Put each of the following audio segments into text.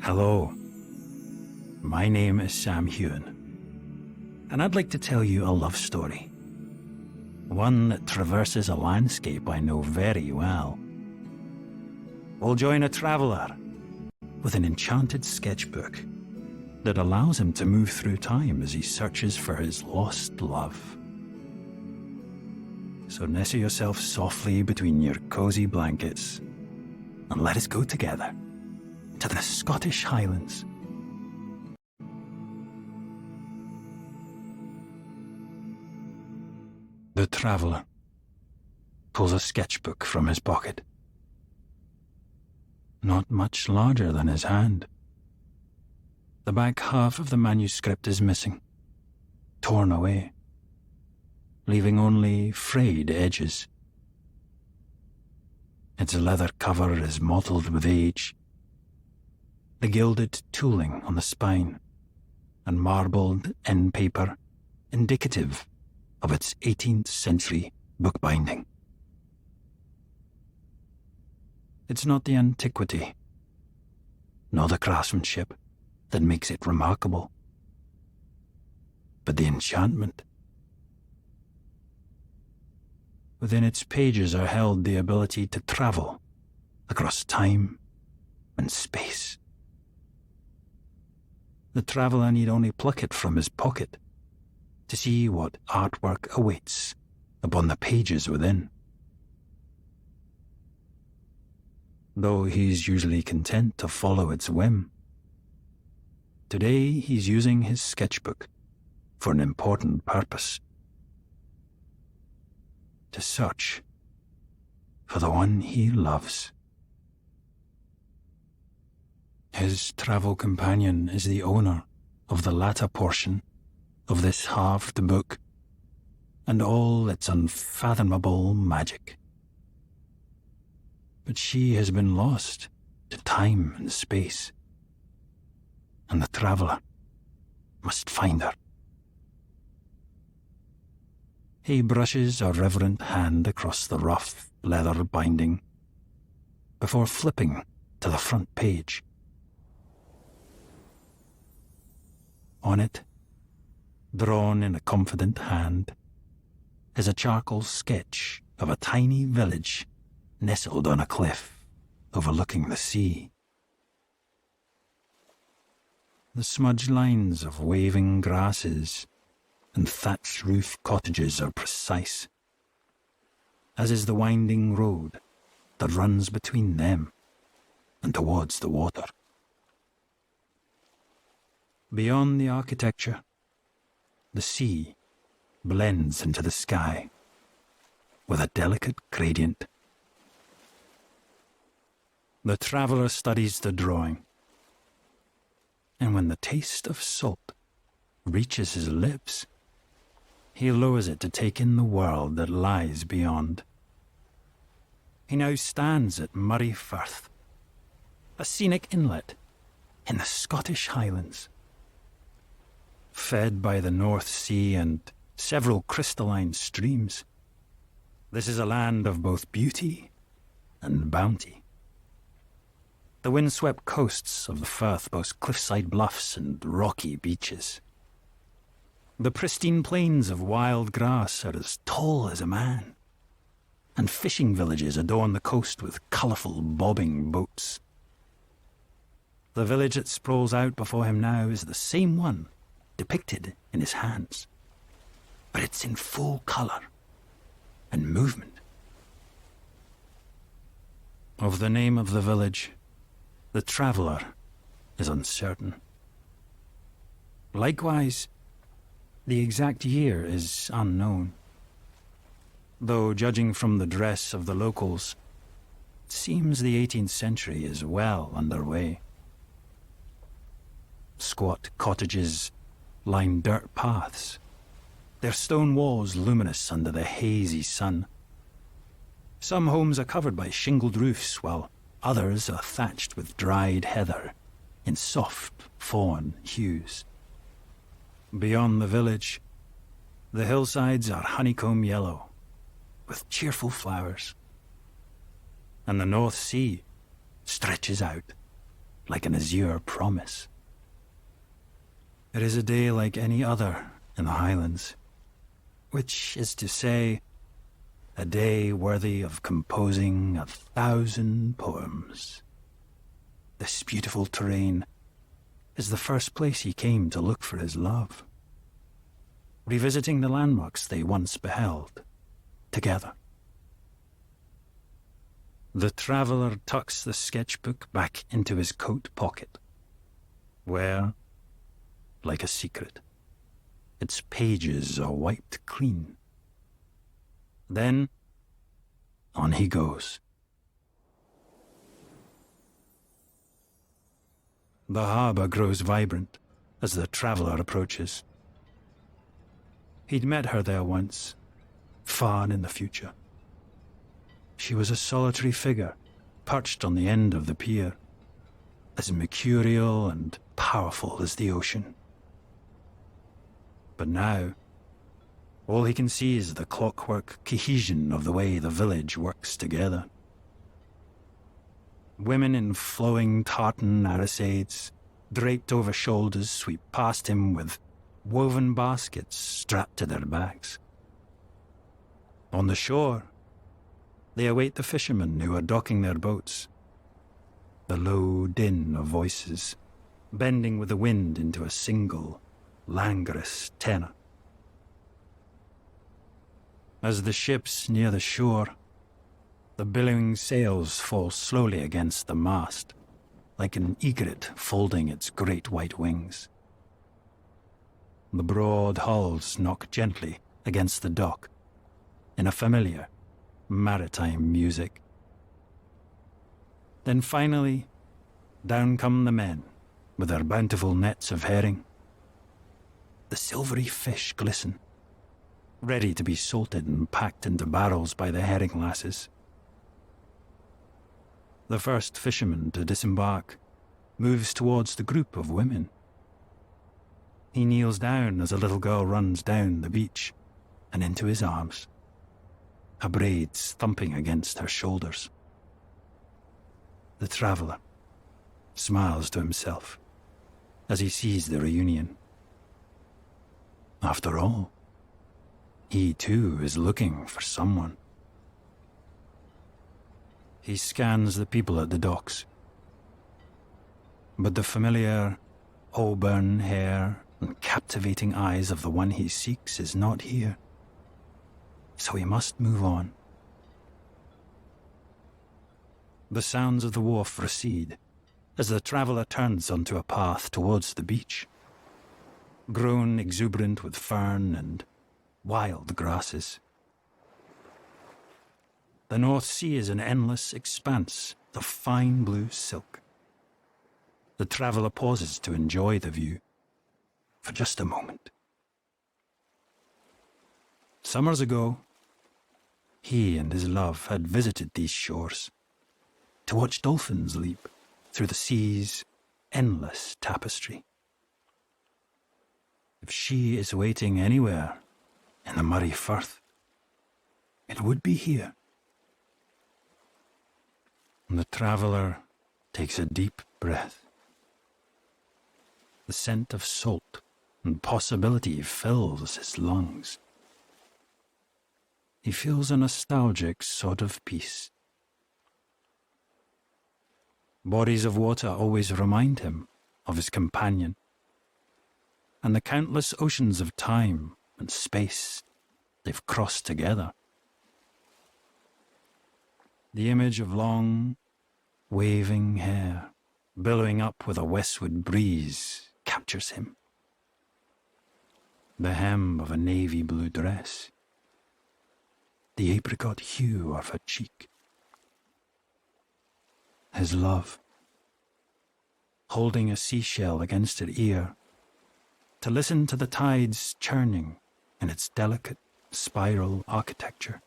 Hello, my name is Sam Heughan, and I'd like to tell you a love story. One that traverses a landscape I know very well. We'll join a traveller with an enchanted sketchbook that allows him to move through time as he searches for his lost love. So nestle yourself softly between your cosy blankets and let us go together to the Scottish Highlands. The traveller pulls a sketchbook from his pocket. Not much larger than his hand. The back half of the manuscript is missing, torn away, leaving only frayed edges. Its leather cover is mottled with age, the gilded tooling on the spine and marbled end paper indicative of its 18th century bookbinding. It's not the antiquity, nor the craftsmanship that makes it remarkable, but the enchantment. Within its pages are held the ability to travel across time and space. The traveller need only pluck it from his pocket to see what artwork awaits upon the pages within. Though he's usually content to follow its whim, today he's using his sketchbook for an important purpose: to search for the one he loves. His travel companion is the owner of the latter portion of this halved book and all its unfathomable magic. But she has been lost to time and space, and the traveller must find her. He brushes a reverent hand across the rough leather binding before flipping to the front page. On it, drawn in a confident hand, is a charcoal sketch of a tiny village nestled on a cliff overlooking the sea. The smudged lines of waving grasses and thatched roof cottages are precise, as is the winding road that runs between them and towards the water. Beyond the architecture, the sea blends into the sky with a delicate gradient. The traveller studies the drawing, and when the taste of salt reaches his lips, he lowers it to take in the world that lies beyond. He now stands at Murray Firth, a scenic inlet in the Scottish Highlands. Fed by the North Sea and several crystalline streams, this is a land of both beauty and bounty. The windswept coasts of the Firth boast cliffside bluffs and rocky beaches. The pristine plains of wild grass are as tall as a man, and fishing villages adorn the coast with colourful bobbing boats. The village that sprawls out before him now is the same one depicted in his hands, but it's in full colour and movement. Of the name of the village, the traveller is uncertain. Likewise, the exact year is unknown, though judging from the dress of the locals, it seems the 18th century is well underway. Squat cottages line dirt paths, their stone walls luminous under the hazy sun. Some homes are covered by shingled roofs, while others are thatched with dried heather in soft fawn hues. Beyond the village, the hillsides are honeycomb yellow, with cheerful flowers, and the North Sea stretches out, like an azure promise. It is a day like any other in the Highlands, which is to say, a day worthy of composing 1,000 poems. This beautiful terrain is the first place he came to look for his love, revisiting the landmarks they once beheld together. The traveller tucks the sketchbook back into his coat pocket, where, like a secret, its pages are wiped clean. Then, on he goes. The harbour grows vibrant as the traveller approaches. He'd met her there once, far in the future. She was a solitary figure, perched on the end of the pier, as mercurial and powerful as the ocean. But now, all he can see is the clockwork cohesion of the way the village works together. Women in flowing tartan arrisades, draped over shoulders, sweep past him with woven baskets strapped to their backs. On the shore, they await the fishermen who are docking their boats. The low din of voices, bending with the wind into a single, languorous tenor. As the ships near the shore, the billowing sails fall slowly against the mast, like an egret folding its great white wings. The broad hulls knock gently against the dock in a familiar, maritime music. Then finally, down come the men with their bountiful nets of herring. The silvery fish glisten, ready to be salted and packed into barrels by the herring lasses. The first fisherman to disembark moves towards the group of women. He kneels down as a little girl runs down the beach and into his arms, her braids thumping against her shoulders. The traveller smiles to himself as he sees the reunion. After all, he too is looking for someone. He scans the people at the docks, but the familiar auburn hair and captivating eyes of the one he seeks is not here. So he must move on. The sounds of the wharf recede as the traveller turns onto a path towards the beach, grown exuberant with fern and wild grasses. The North Sea is an endless expanse of fine blue silk. The traveller pauses to enjoy the view for just a moment. Summers ago, he and his love had visited these shores to watch dolphins leap through the sea's endless tapestry. If she is waiting anywhere in the Murray Firth, it would be here. And the traveller takes a deep breath. The scent of salt and possibility fills his lungs. He feels a nostalgic sort of peace. Bodies of water always remind him of his companion, and the countless oceans of time and space they've crossed together. The image of long, waving hair billowing up with a westward breeze captures him. The hem of a navy blue dress, the apricot hue of her cheek. His love, holding a seashell against her ear, to listen to the tides churning in its delicate spiral architecture.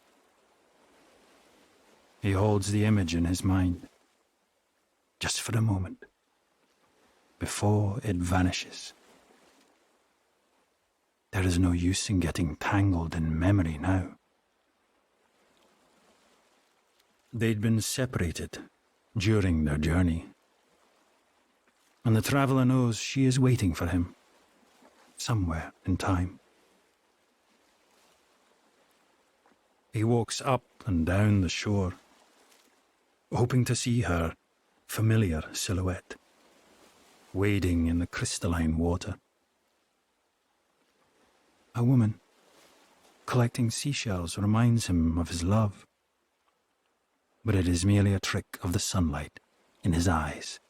He holds the image in his mind, just for a moment, before it vanishes. There is no use in getting tangled in memory now. They'd been separated during their journey, and the traveller knows she is waiting for him, somewhere in time. He walks up and down the shore, hoping to see her familiar silhouette, wading in the crystalline water. A woman collecting seashells reminds him of his love, but it is merely a trick of the sunlight in his eyes.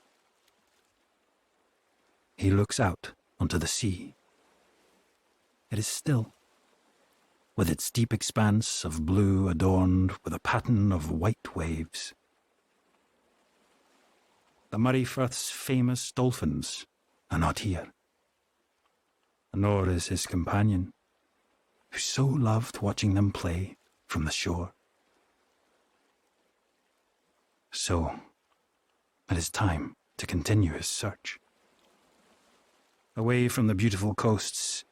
He looks out onto the sea. It is still, with its deep expanse of blue adorned with a pattern of white waves. The Murray Firth's famous dolphins are not here, nor is his companion, who so loved watching them play from the shore. So, it is time to continue his search. Away from the beautiful coasts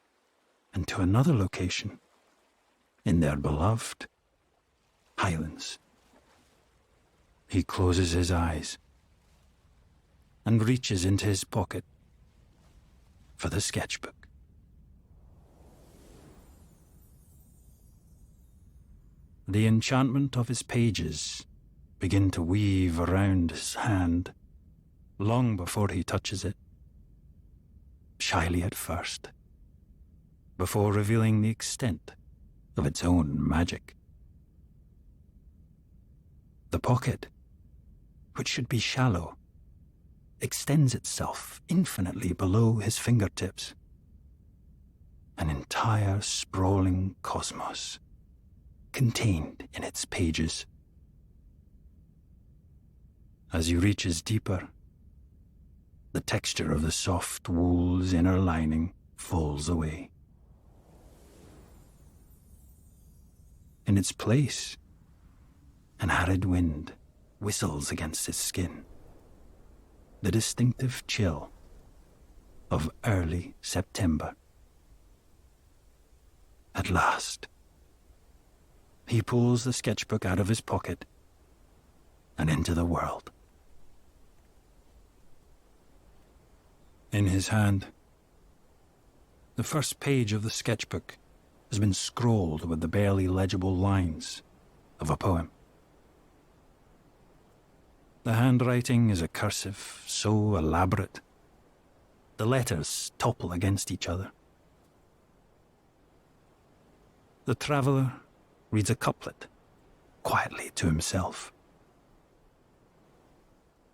and to another location in their beloved Highlands. He closes his eyes and reaches into his pocket for the sketchbook. The enchantment of his pages begin to weave around his hand long before he touches it, shyly at first, before revealing the extent of its own magic. The pocket, which should be shallow, extends itself infinitely below his fingertips. An entire sprawling cosmos contained in its pages. As he reaches deeper, the texture of the soft wool's inner lining falls away. In its place, an arid wind whistles against his skin, the distinctive chill of early September. At last, he pulls the sketchbook out of his pocket and into the world. In his hand, the first page of the sketchbook has been scrolled with the barely legible lines of a poem. The handwriting is a cursive so elaborate, the letters topple against each other. The traveller reads a couplet quietly to himself.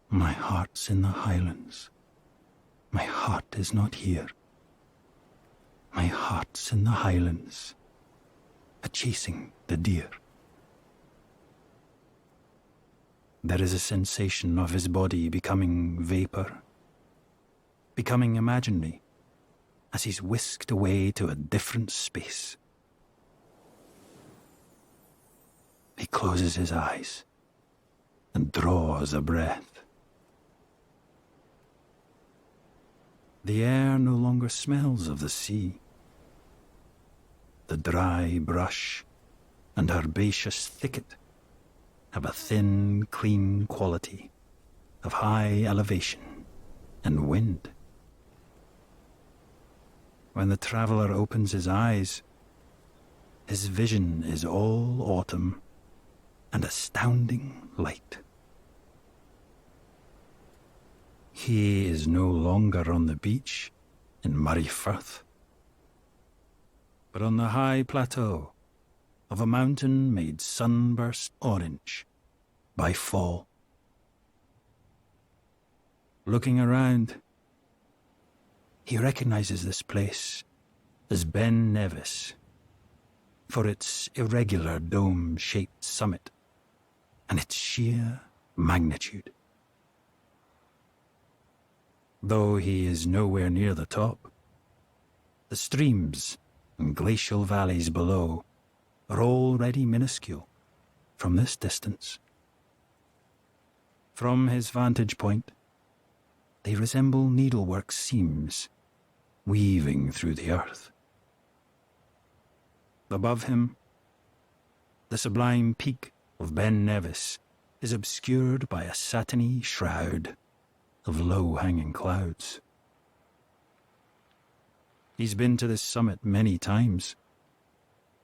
My heart's in the Highlands. My heart is not here. My heart's in the Highlands, a-chasing the deer. There is a sensation of his body becoming vapour, becoming imaginary, as he's whisked away to a different space. He closes his eyes and draws a breath. The air no longer smells of the sea. The dry brush and herbaceous thicket have a thin, clean quality of high elevation and wind. When the traveller opens his eyes, his vision is all autumn and astounding light. He is no longer on the beach in Murray Firth, but on the high plateau of a mountain made sunburst orange by fall. Looking around, he recognizes this place as Ben Nevis for its irregular dome-shaped summit and its sheer magnitude. Though he is nowhere near the top, the streams and glacial valleys below are already minuscule from this distance. From his vantage point, they resemble needlework seams weaving through the earth. Above him, the sublime peak of Ben Nevis is obscured by a satiny shroud of low-hanging clouds. He's been to this summit many times,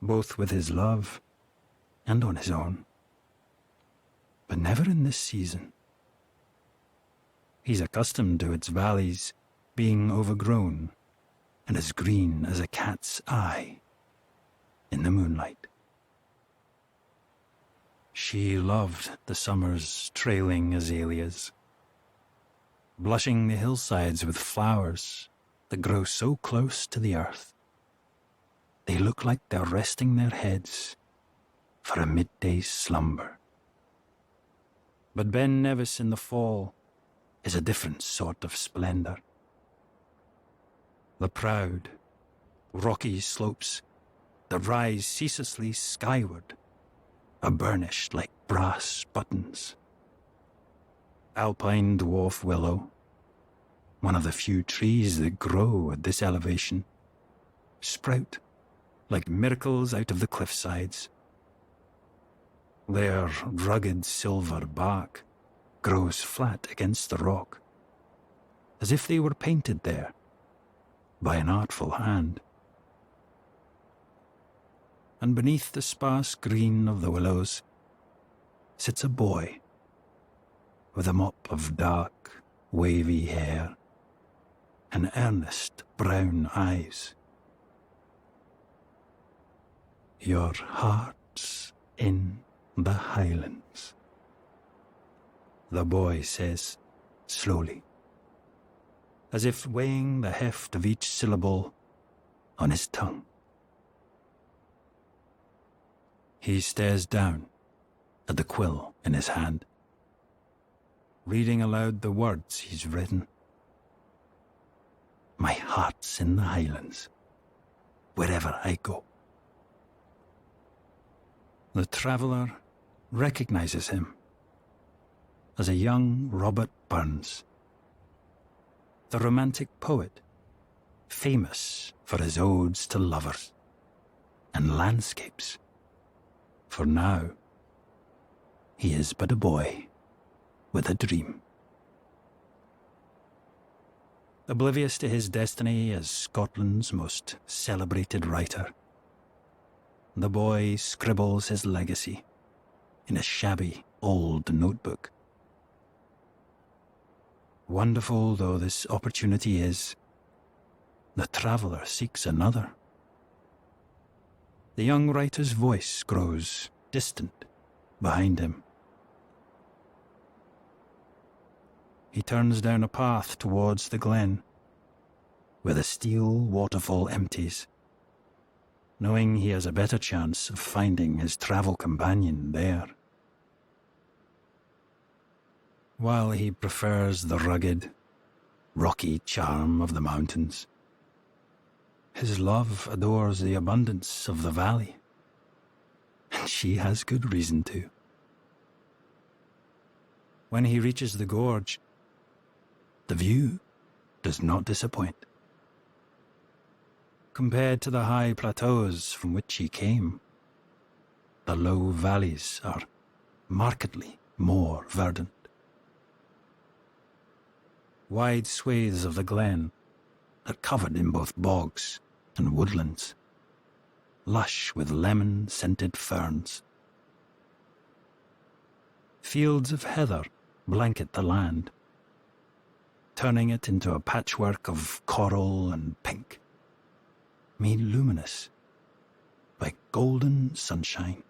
both with his love and on his own, but never in this season. He's accustomed to its valleys being overgrown and as green as a cat's eye in the moonlight. She loved the summer's trailing azaleas, blushing the hillsides with flowers that grow so close to the earth. They look like they're resting their heads for a midday slumber. But Ben Nevis in the fall is a different sort of splendor. The proud, rocky slopes that rise ceaselessly skyward are burnished like brass buttons. Alpine dwarf willow, one of the few trees that grow at this elevation, sprout like miracles out of the cliffsides. Their rugged silver bark grows flat against the rock, as if they were painted there by an artful hand. And beneath the sparse green of the willows sits a boy with a mop of dark, wavy hair and earnest brown eyes. Your heart's in the Highlands, the boy says slowly, as if weighing the heft of each syllable on his tongue. He stares down at the quill in his hand, reading aloud the words he's written. My heart's in the Highlands, wherever I go. The traveller recognizes him as a young Robert Burns, the romantic poet, famous for his odes to lovers and landscapes. For now, he is but a boy with a dream. Oblivious to his destiny as Scotland's most celebrated writer, the boy scribbles his legacy in a shabby old notebook. Wonderful though this opportunity is, the traveller seeks another. The young writer's voice grows distant behind him. He turns down a path towards the glen, where the steel waterfall empties, knowing he has a better chance of finding his travel companion there. While he prefers the rugged, rocky charm of the mountains, his love adores the abundance of the valley, and she has good reason to. When he reaches the gorge, the view does not disappoint. Compared to the high plateaus from which he came, the low valleys are markedly more verdant. Wide swathes of the glen are covered in both bogs and woodlands, lush with lemon-scented ferns. Fields of heather blanket the land, turning it into a patchwork of coral and pink, made luminous by golden sunshine.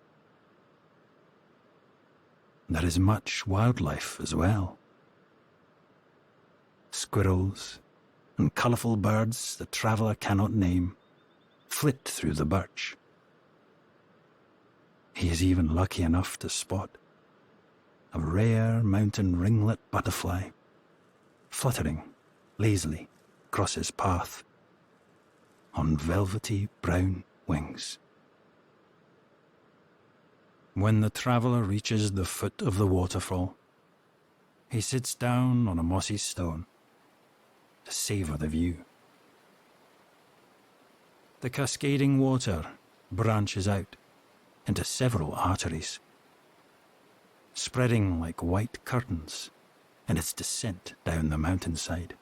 There is much wildlife as well. Squirrels and colourful birds the traveller cannot name flit through the birch. He is even lucky enough to spot a rare mountain ringlet butterfly fluttering lazily across his path on velvety brown wings. When the traveller reaches the foot of the waterfall, he sits down on a mossy stone to savour the view. The cascading water branches out into several arteries, spreading like white curtains and its descent down the mountainside.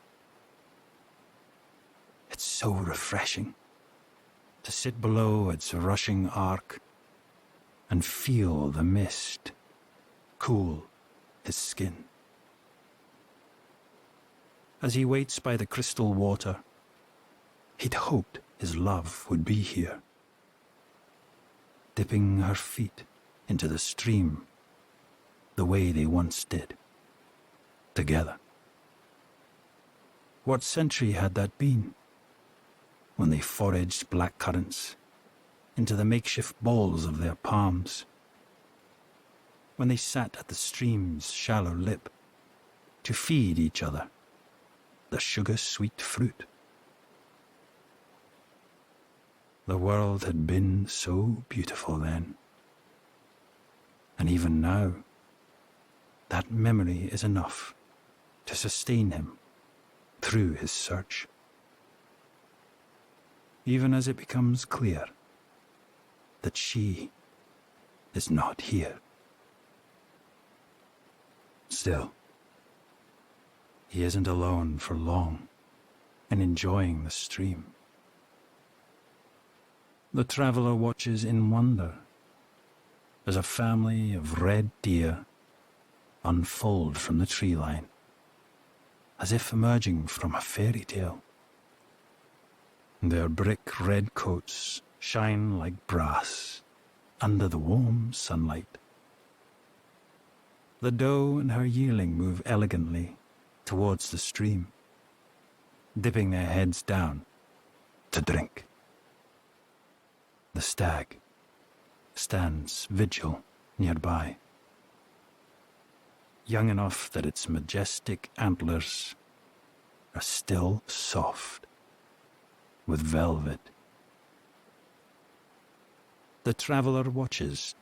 It's so refreshing to sit below its rushing arc and feel the mist cool his skin. As he waits by the crystal water, he'd hoped his love would be here, dipping her feet into the stream the way they once did, together. What century had that been, when they foraged blackcurrants into the makeshift balls of their palms, when they sat at the stream's shallow lip to feed each other the sugar-sweet fruit? The world had been so beautiful then, and even now, that memory is enough to sustain him through his search. Even as it becomes clear that she is not here. Still, he isn't alone for long and enjoying the stream. The traveller watches in wonder as a family of red deer unfold from the tree line, as if emerging from a fairy tale. Their brick red coats shine like brass under the warm sunlight. The doe and her yearling move elegantly towards the stream, dipping their heads down to drink. The stag stands vigil nearby, young enough that its majestic antlers are still soft with velvet. The traveller watches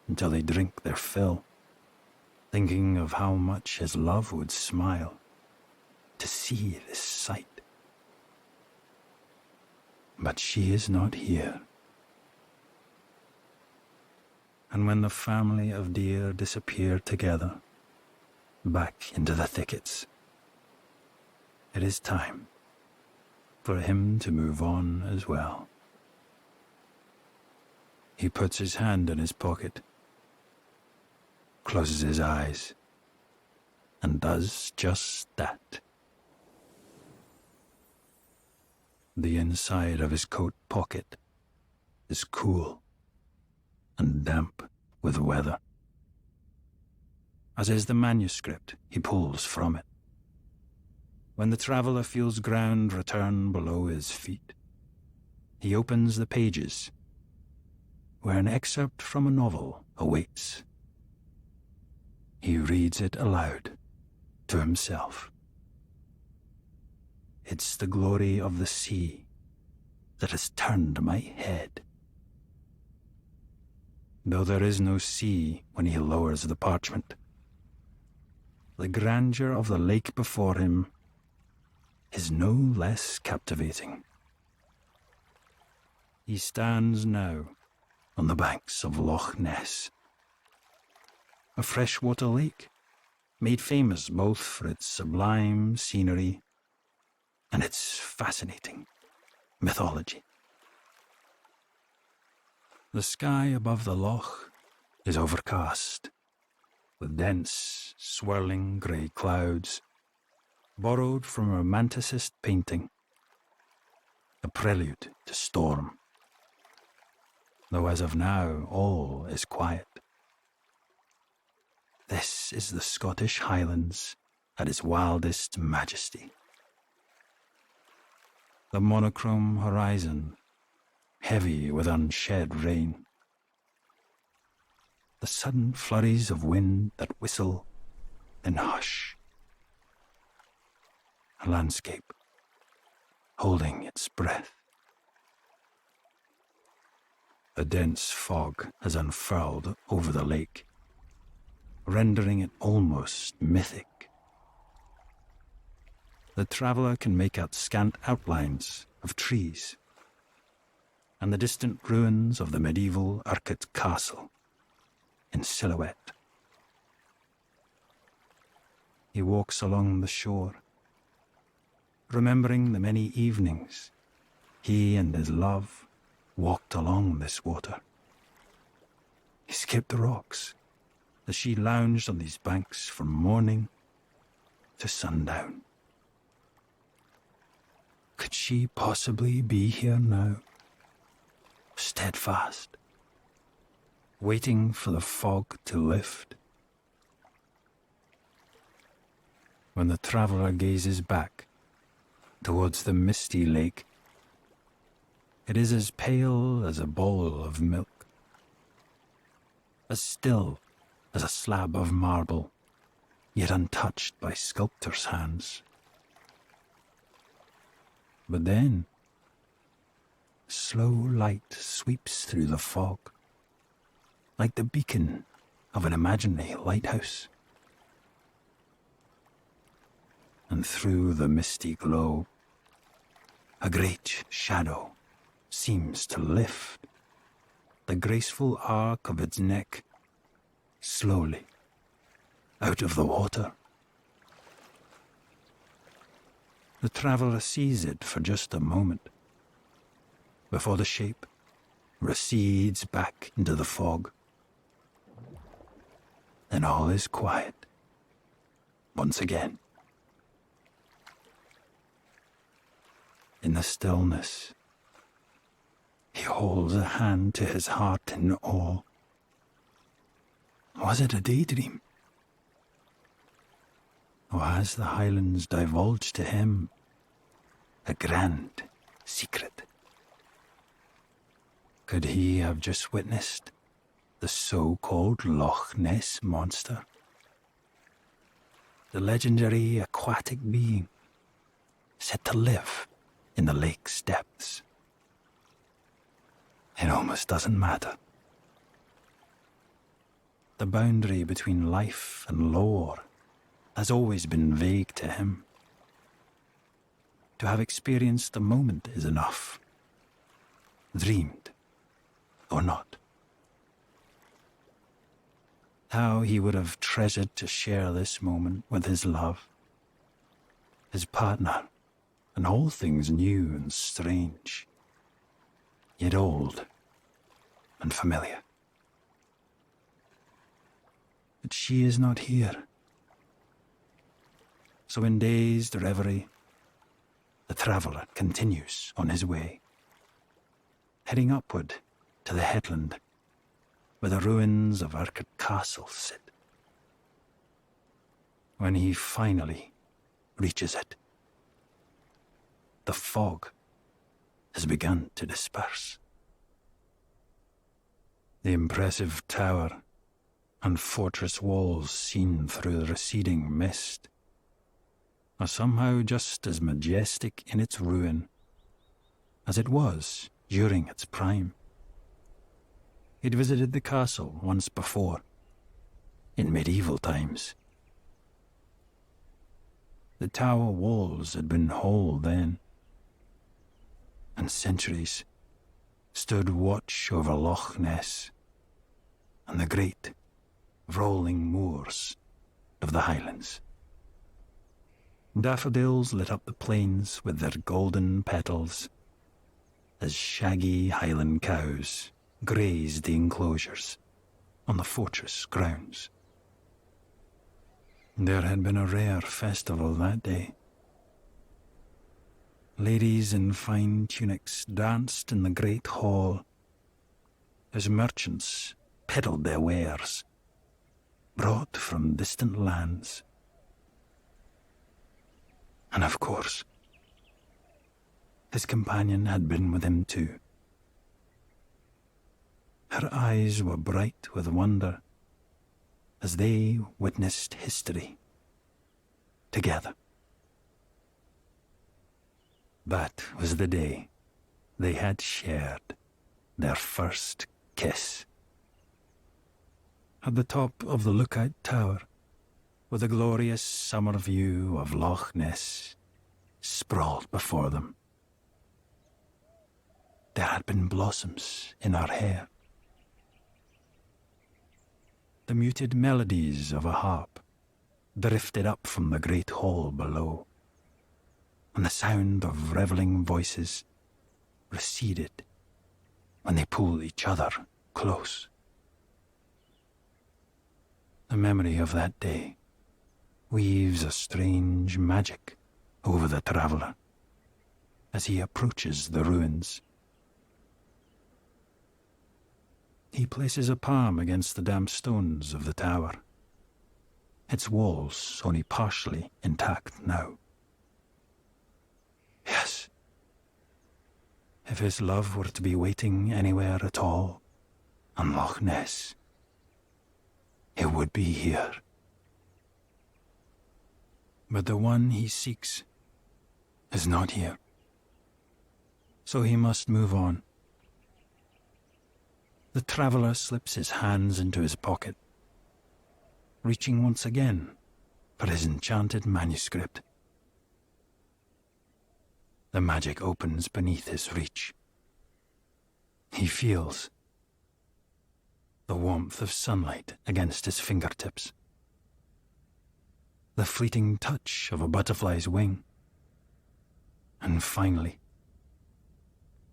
until they drink their fill, thinking of how much his love would smile to see this sight. But she is not here. And when the family of deer disappear together, back into the thickets, it is time for him to move on as well. He puts his hand in his pocket, closes his eyes, and does just that. The inside of his coat pocket is cool and damp with weather, as is the manuscript he pulls from it. When the traveller feels ground return below his feet, he opens the pages where an excerpt from a novel awaits. He reads it aloud to himself. It's the glory of the sea that has turned my head. Though there is no sea when he lowers the parchment, the grandeur of the lake before him is no less captivating. He stands now on the banks of Loch Ness, a freshwater lake made famous both for its sublime scenery and its fascinating mythology. The sky above the loch is overcast with dense, swirling grey clouds, borrowed from a romanticist painting, a prelude to storm. Though as of now all is quiet. This is the Scottish Highlands at its wildest majesty. The monochrome horizon, heavy with unshed rain. The sudden flurries of wind that whistle, then hush. A landscape holding its breath. A dense fog has unfurled over the lake, rendering it almost mythic. The traveller can make out scant outlines of trees and the distant ruins of the medieval Urquhart castle in silhouette. he walks along the shore, remembering the many evenings he and his love walked along this water. He skipped the rocks as she lounged on these banks from morning to sundown. Could she possibly be here now, steadfast, waiting for the fog to lift? When the traveller gazes back towards the misty lake, it is as pale as a bowl of milk, as still as a slab of marble, yet untouched by sculptor's hands. But then, slow light sweeps through the fog, like the beacon of an imaginary lighthouse. And through the misty glow, a great shadow seems to lift the graceful arc of its neck slowly out of the water. The traveller sees it for just a moment before the shape recedes back into the fog. Then all is quiet once again. In the stillness, he holds a hand to his heart in awe. Was it a daydream? Or has the Highlands divulged to him a grand secret? Could he have just witnessed the so-called Loch Ness monster? The legendary aquatic being said to live in the lake's depths. It almost doesn't matter. The boundary between life and lore has always been vague to him. To have experienced the moment is enough, dreamed or not. How he would have treasured to share this moment with his love, his partner, and all things new and strange, yet old and familiar. But she is not here. So in dazed reverie, the traveller continues on his way, heading upward to the headland where the ruins of Urquhart Castle sit. When he finally reaches it, the fog has begun to disperse. The impressive tower and fortress walls seen through the receding mist are somehow just as majestic in its ruin as it was during its prime. He'd visited the castle once before, in medieval times. The tower walls had been whole then, and centuries stood watch over Loch Ness and the great rolling moors of the Highlands. Daffodils lit up the plains with their golden petals as shaggy Highland cows grazed the enclosures on the fortress grounds. There had been a rare festival that day. Ladies in fine tunics danced in the great hall as merchants peddled their wares, brought from distant lands. And of course, his companion had been with him too. Her eyes were bright with wonder as they witnessed history together. That was the day they had shared their first kiss. At the top of the lookout tower, with a glorious summer view of Loch Ness sprawled before them. There had been blossoms in her hair, the muted melodies of a harp drifted up from the great hall below, and the sound of revelling voices receded when they pulled each other close. The memory of that day weaves a strange magic over the traveller as he approaches the ruins. He places a palm against the damp stones of the tower, its walls only partially intact now. Yes, if his love were to be waiting anywhere at all on Loch Ness, it would be here. But the one he seeks is not here, so he must move on. The traveller slips his hands into his pocket, reaching once again for his enchanted manuscript. The magic opens beneath his reach. He feels the warmth of sunlight against his fingertips, the fleeting touch of a butterfly's wing, and finally,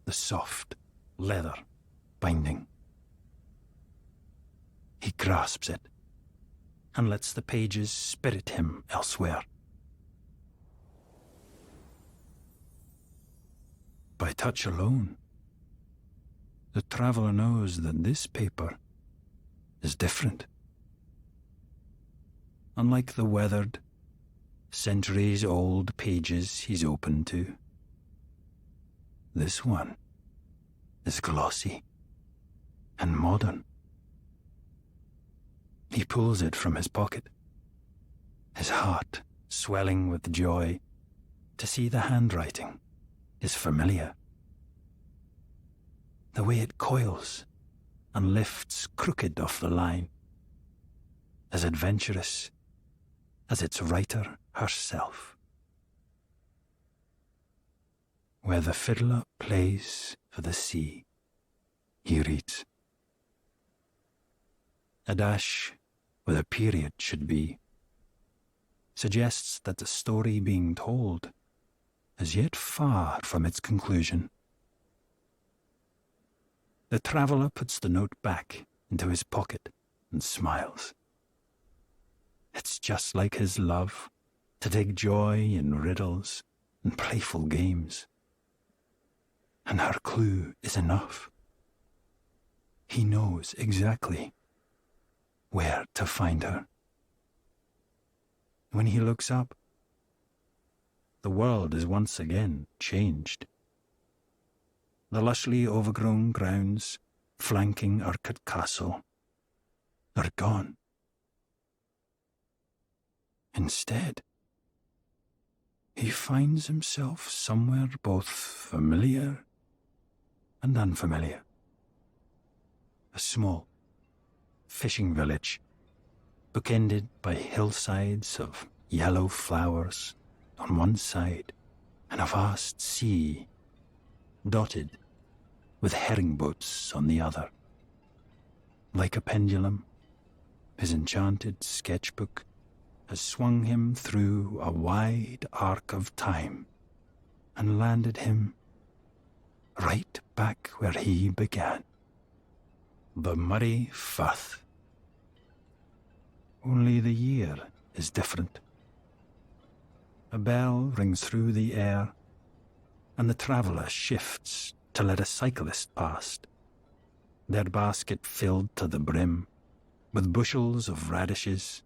the soft leather binding. He grasps it and lets the pages spirit him elsewhere. By touch alone, the traveller knows that this paper is different. Unlike the weathered, centuries-old pages he's open to, this one is glossy and modern. He pulls it from his pocket, his heart swelling with joy to see the handwriting is familiar. The way it coils and lifts crooked off the line, as adventurous as its writer herself. Where the fiddler plays for the sea, he reads. A dash where the period should be suggests that the story being told is yet far from its conclusion. The traveller puts the note back into his pocket and smiles. It's just like his love to take joy in riddles and playful games. And her clue is enough. He knows exactly where to find her. When he looks up, the world is once again changed. The lushly overgrown grounds flanking Urquhart Castle are gone. Instead, he finds himself somewhere both familiar and unfamiliar. A small fishing village, bookended by hillsides of yellow flowers on one side and a vast sea dotted with herring boats on the other. Like a pendulum, his enchanted sketchbook has swung him through a wide arc of time and landed him right back where he began. The Murray Firth. Only the year is different. A bell rings through the air, and the traveller shifts to let a cyclist pass, their basket filled to the brim with bushels of radishes,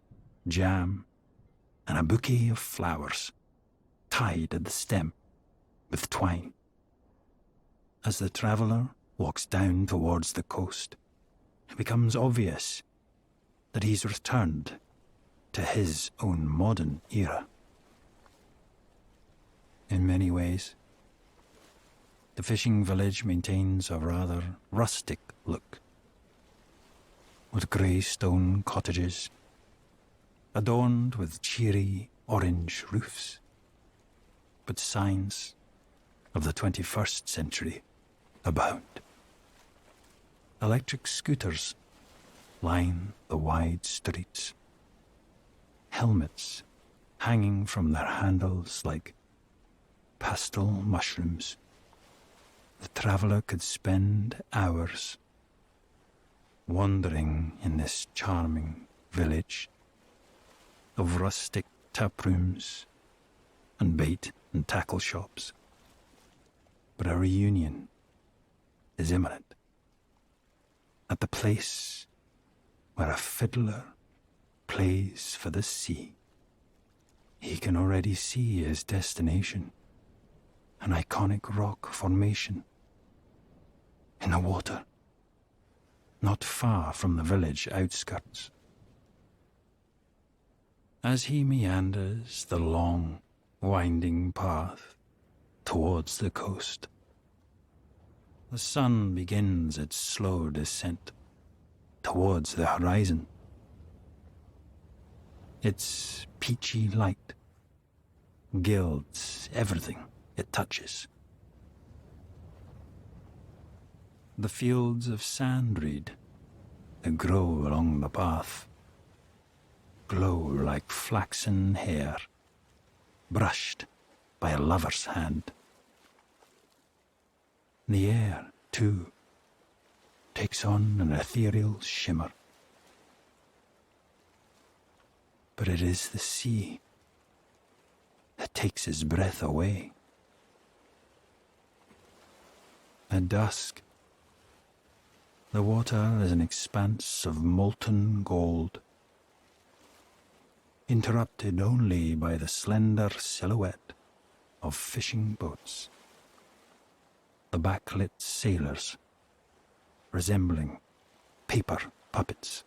jam, and a bouquet of flowers tied at the stem with twine. As the traveller walks down towards the coast, it becomes obvious that he's returned to his own modern era. In many ways, the fishing village maintains a rather rustic look, with grey stone cottages adorned with cheery orange roofs, but signs of the 21st century abound. Electric scooters line the wide streets, helmets hanging from their handles like pastel mushrooms. The traveller could spend hours wandering in this charming village of rustic taprooms and bait and tackle shops. But a reunion is imminent at the place where a fiddler plays for the sea. He can already see his destination, an iconic rock formation in the water, not far from the village outskirts. As he meanders the long, winding path towards the coast, the sun begins its slow descent towards the horizon. Its peachy light gilds everything it touches. The fields of sandreed that grow along the path glow like flaxen hair brushed by a lover's hand. The air, too, takes on an ethereal shimmer. But it is the sea that takes his breath away. At dusk, the water is an expanse of molten gold, interrupted only by the slender silhouette of fishing boats, the backlit sailors resembling paper puppets.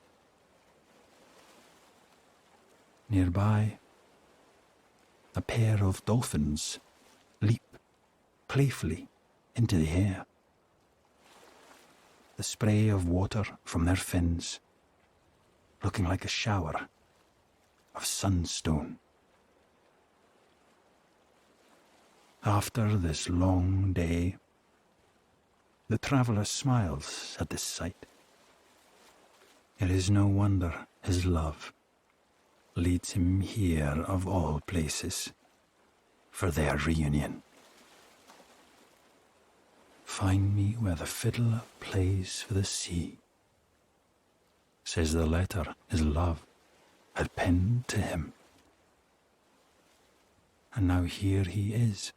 Nearby, a pair of dolphins leap playfully into the air. The spray of water from their fins looking like a shower of sunstone. After this long day, the traveller smiles at this sight. It is no wonder his love leads him here of all places for their reunion. Find me where the fiddler plays for the sea, says the letter his love had penned to him. And now here he is,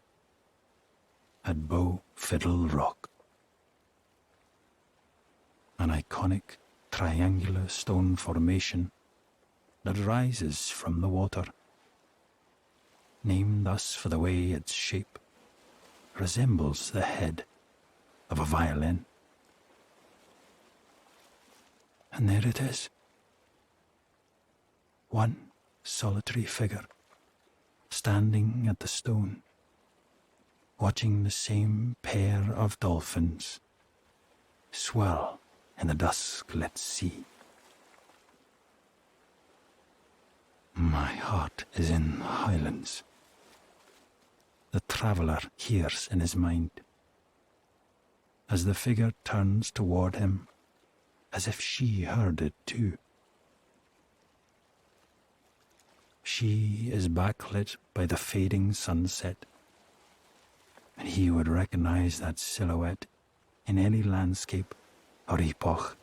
at Bow Fiddle Rock, an iconic triangular stone formation that rises from the water, named thus for the way its shape resembles the head of a violin. And there it is, one solitary figure standing at the stone, watching the same pair of dolphins swirl in the dusk-lit sea. My heart is in the Highlands, the traveller hears in his mind, as the figure turns toward him as if she heard it too. She is backlit by the fading sunset, and he would recognize that silhouette in any landscape or epoch.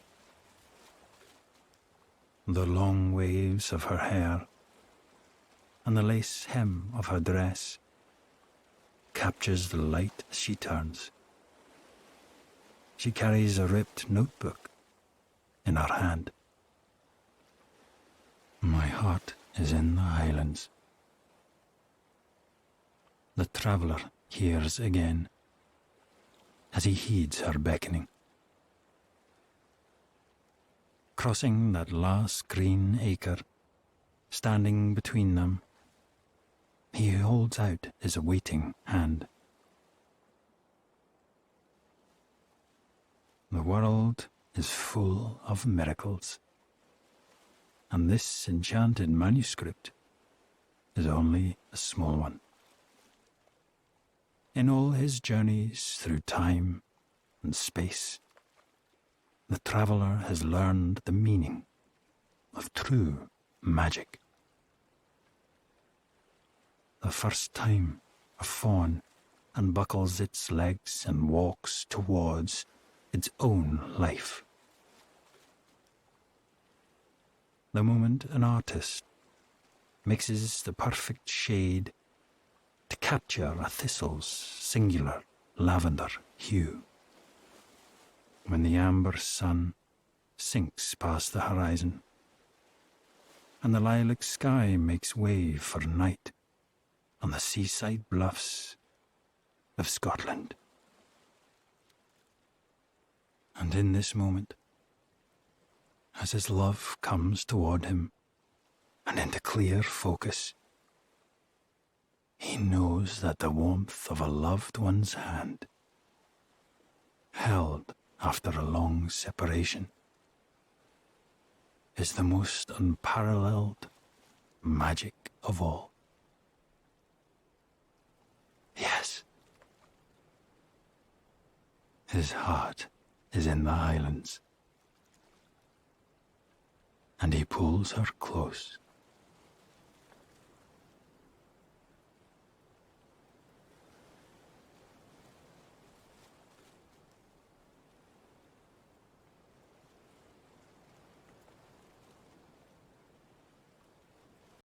The long waves of her hair and the lace hem of her dress captures the light as she turns. She carries a ripped notebook in her hand. My heart is in the Highlands. The traveller hears again as he heeds her beckoning. Crossing that last green acre, standing between them, he holds out his waiting hand. The world is full of miracles, and this enchanted manuscript is only a small one. In all his journeys through time and space, the traveller has learned the meaning of true magic. the first time a fawn unbuckles its legs and walks towards its own life. The moment an artist mixes the perfect shade to capture a thistle's singular lavender hue. When the amber sun sinks past the horizon, and the lilac sky makes way for night on the seaside bluffs of Scotland. And in this moment, as his love comes toward him and into clear focus, he knows that the warmth of a loved one's hand, held after a long separation, is the most unparalleled magic of all. Yes, his heart is in the Highlands, and he pulls her close